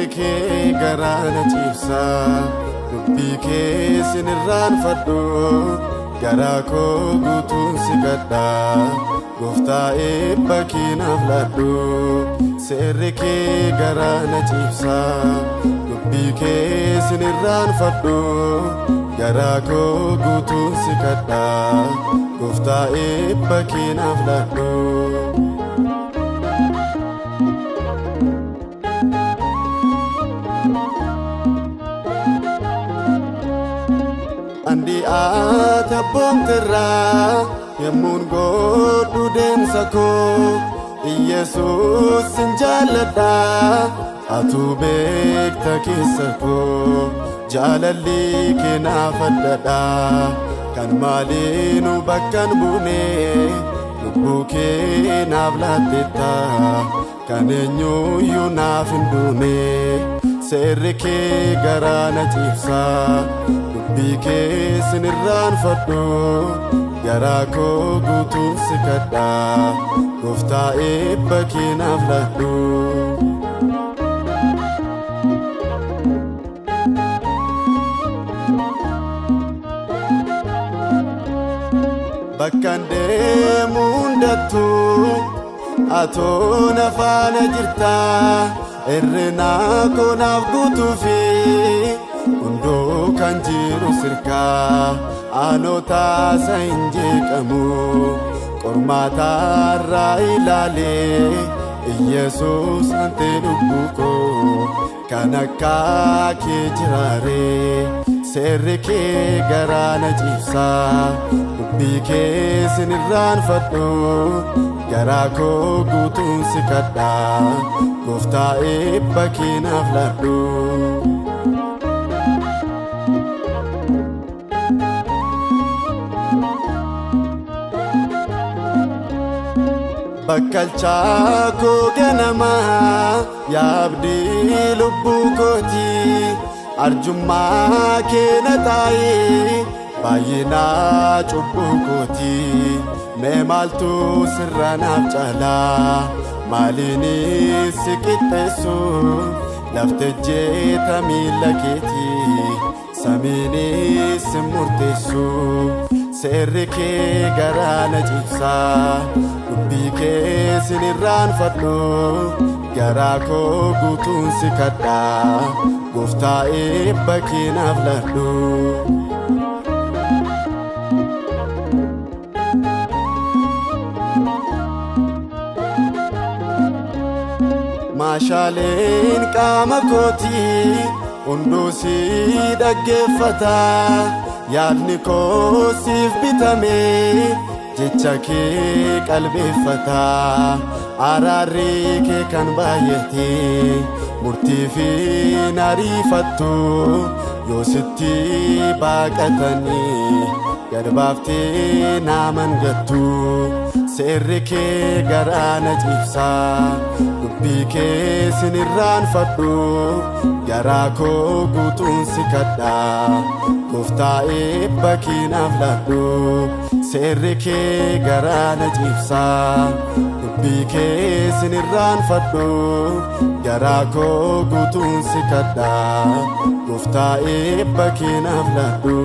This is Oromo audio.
Serikee garaana ciibsa dubbii kee sinirraan fadhu garaa koo guutuun si gadha gooftaa eebba keenaaf laadhu Serikee garaana ciibsa dubbii kee sinirraan fadhu garaa koo guutuun si gadha gooftaa eebba keenaaf laadhu Andi ata bomterra yemun godhu deemsa koo Iyesuus sinjaalladha atu beekta keessa koo jaalalli kee naaf addadha kan maaliinu bakkan buune lubbuu kee naaf laattetta kan eenyuyyuu naaf hin duune Serikee garaana ciibsa dubbii kee sinirraan fadhu garaa koo guutuun si gadha gooftaa eebba keenaaf laadhu bakkan deemu hundattuu atoo na faana jirta irrinaa koo naaf guutuufi hundoo kan jiru sirkaa aanootaasa hin jeeqamu qormaataarraa ilaalee Iyesuus hantee lubbuu koo kan akka kee jiraaree Serikee garaana ciibsa dubbii kee sinirraan fadhu garaa koo guutuun si gadha gooftaa eebba keenaaf laadhu Bakkalchaa koo ganamaa yaabdii lubbuu kooti arjummaa kee na taa'ee baay'inaa cubbuu kooti mee maaltu sirra naaf caalaa maaliinis si qixxeessu lafte jeeta miilla keetii samiinis si murteessu Serikee garaana ciibsa dubbii kee sinirraan fadhu garaa koo guutuun si gadha gooftaa eebba keenaaf laadhu maashaaleen qaama kootii hunduu si dhaggeeffata yaadni koo siif bitame jecha kee qalbeeffata araarri kee kan baay'ate murtii fi nariifattu yoo sitti baaqatanii gad baaftee naaman gattu Serikee garaana ciibsa dubbii kee sinirraan fadhu garaa koo guutuun si gadha gooftaa eebba keenaaf laadhu Serikee garaana ciibsa dubbii kee sinirraan fadhu garaa koo guutuun si gadha gooftaa eebba keenaaf laadhu